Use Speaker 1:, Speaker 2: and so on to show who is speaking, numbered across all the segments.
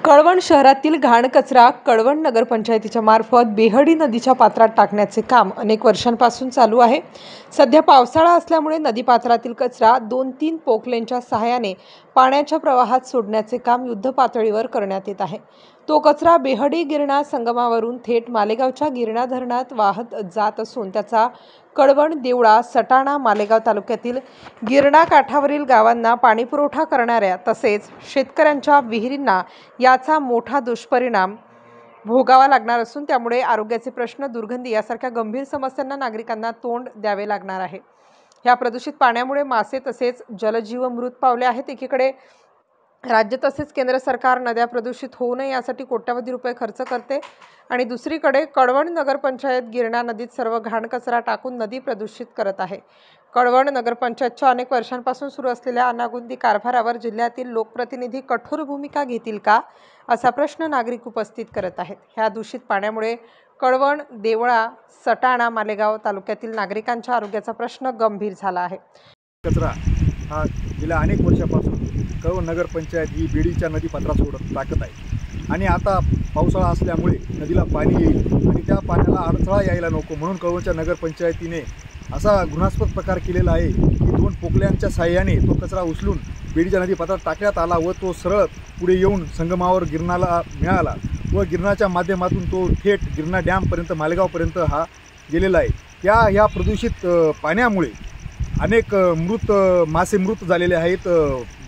Speaker 1: कळवण शहरातील घाण कचरा कळवण नगरपंचायतीच्या मार्फत बेहडी नदीच्या पात्रात टाकण्याचे काम अनेक वर्षांपासून चालू आहे। सध्या पावसाळा असल्यामुळे नदीपात्रातील कचरा 2-3 पोकलेनच्या सहाय्याने पाण्याच्या प्रवाहात सोडण्याचे काम युद्धपातळीवर करण्यात येत आहे। तो कचरा बेहडी गिरणा संगमावरून थेट मालेगावच्या गिरणा धरणात वाहत जात असून त्याचा कळवण, देवळा, सटाणा, मालेगाव तालुक्यातील गिरणा काठावरील गावांना पाणीपुरवठा करणाऱ्या तसेच शेतकऱ्यांच्या विहिरींना याचा मोठा दुष्परिणाम भोगावा लागणार असून त्यामुळे आरोग्याचे प्रश्न, दुर्गंधी यासारख्या गंभीर समस्यांना नागरिकांना तोंड द्यावे लागणार आहे। या प्रदूषित पाण्यामुळे मासे तसेच जलजीव मृत पावले आहेत। एकीकडे राज्य तसेच केंद्र सरकार नद्या प्रदूषित होऊ नये यासाठी कोट्यवधी रुपये खर्च करते आणि दुसरीकडे कळवण नगरपंचायत गिरणा नदीत सर्व घाण कचरा टाकून नदी प्रदूषित करत आहे। कळवण नगरपंचायतच्या अनेक वर्षांपासून सुरू असलेल्या अनागोंदी कारभारावर जिल्ह्यातील लोकप्रतिनिधी कठोर भूमिका घेतील का असा प्रश्न नागरिक उपस्थित करत आहेत। ह्या दूषित पाण्यामुळे कळवण, देवळा, सटाणा, मालेगाव तालुक्यातील नागरिकांच्या आरोग्याचा प्रश्न गंभीर झाला आहे।
Speaker 2: कचरा हा गेल्या अनेक वर्षापासून कळवण नगरपंचायत ही बेडीच्या नदीपात्रात टाकत आहे आणि आता पावसाळा असल्यामुळे नदीला पाणी येईल आणि त्या पाण्याला अडथळा यायला नको म्हणून कळवणच्या नगरपंचायतीने असा गुन्हास्पद प्रकार केलेला आहे की 2 पोकल्यांच्या साहाय्याने तो कचरा उचलून बेडीच्या नदीपात्रात टाकण्यात आला व तो सरळ पुढे येऊन संगमावर गिरणाला मिळाला व गिरणाच्या माध्यमातून तो थेट गिरणा डॅमपर्यंत मालेगावपर्यंत हा गेलेला आहे। ह्या प्रदूषित पाण्यामुळे अनेक मासे मृत झालेले आहेत,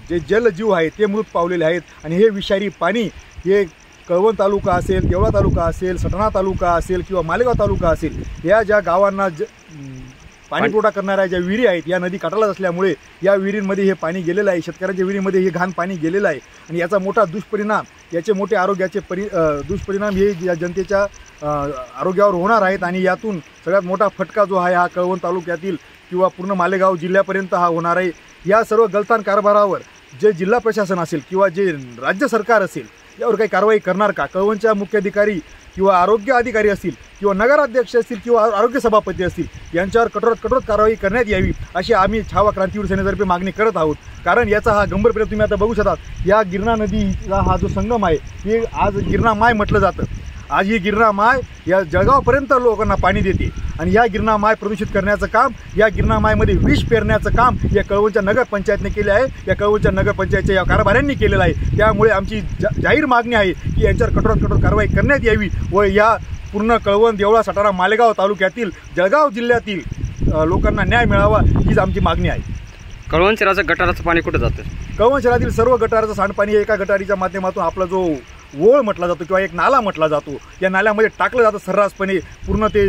Speaker 2: जे जलजीव आहेत ते मृत पावलेले आहेत आणि हे विषारी पाणी हे कळवण तालुका असेल, देवळा तालुका असेल, सटाणा तालुका असेल किंवा मालेगाव तालुका असेल या ज्या गावांना पाणीपुरवठा करणाऱ्या ज्या विहिरी आहेत या नदी काठालाच असल्यामुळे या विहिरींमध्ये हे पाणी गेलेलं आहे। शेतकऱ्यांच्या विहिरीमध्ये हे घाण पाणी गेलेलं आहे आणि याचा मोठा दुष्परिणाम, याचे मोठे आरोग्याचे दुष्परिणाम हे या जनतेच्या आरोग्यावर होणार आहेत आणि यातून सगळ्यात मोठा फटका जो आहे हा कळवण तालुक्यातील किंवा पूर्ण मालेगाव जिल्ह्यापर्यंत हा होणार आहे। या सर्व गलतान कारभारावर जे जिल्हा प्रशासन असेल किंवा जे राज्य सरकार असेल यावर काही कारवाई करणार का? कळवणच्या मुख्याधिकारी किंवा आरोग्य अधिकारी असतील किंवा नगराध्यक्ष असतील किंवा आरोग्य सभापती असतील यांच्यावर कठोर कारवाई करण्यात यावी अशी आम्ही छावा क्रांतीवीर सेनेतर्फे मागणी करत आहोत। कारण याचा हा गंभीर परिणाम तुम्ही आता बघू शकता। या गिरणा नदीचा हा जो संगम आहे हे आज गिरणा माय म्हटलं जातं। आज ही गिरणा माय या जळगावपर्यंत लोकांना पाणी देते आणि या गिरणा माय प्रदूषित करण्याचं काम, या गिरणा मायमध्ये विष पेरण्याचं काम या कळवणच्या नगरपंचायतने केले आहे, या कळवणच्या नगरपंचायतच्या या कारभाऱ्यांनी केलेलं आहे। त्यामुळे आमची जाहीर मागणी आहे की यांच्यावर कठोर कारवाई करण्यात यावी व या पूर्ण कळवण, देवळा, सटाणा, मालेगाव तालुक्यातील, जळगाव जिल्ह्यातील लोकांना न्याय मिळावा हीच आमची मागणी आहे।
Speaker 3: कळवण शहराचं गटाराचं पाणी कुठे जातं?
Speaker 2: कळवण शहरातील सर्व गटाराचं सांडपाणी एका गटारीच्या माध्यमातून आपला जो ओळ म्हटला जातो किंवा एक नाला म्हटला जातो या नाल्यामध्ये टाकलं जातं सर्रासपणे। पूर्ण ते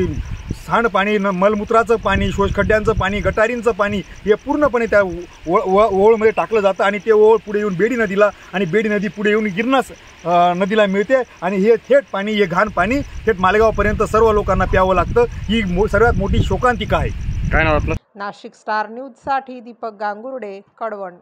Speaker 2: सांडपाणी, मलमूत्राचं पाणी, शोषखड्ड्यांचं पाणी, गटारींचं पाणी हे पूर्णपणे त्या ओळमध्ये टाकलं जातं आणि ते ओळ पुढे येऊन बेडी नदीला आणि बेडी नदी पुढे येऊन गिरणा नदीला मिळते आणि हे थेट पाणी, हे घाण पाणी थेट मालेगावपर्यंत सर्व लोकांना प्यावं लागतं। ही सर्वात मोठी शोकांतिका आहे।
Speaker 3: काय नाव आपलं?
Speaker 1: नाशिक स्टार न्यूजसाठी दीपक गांगुर्डे, कळवण।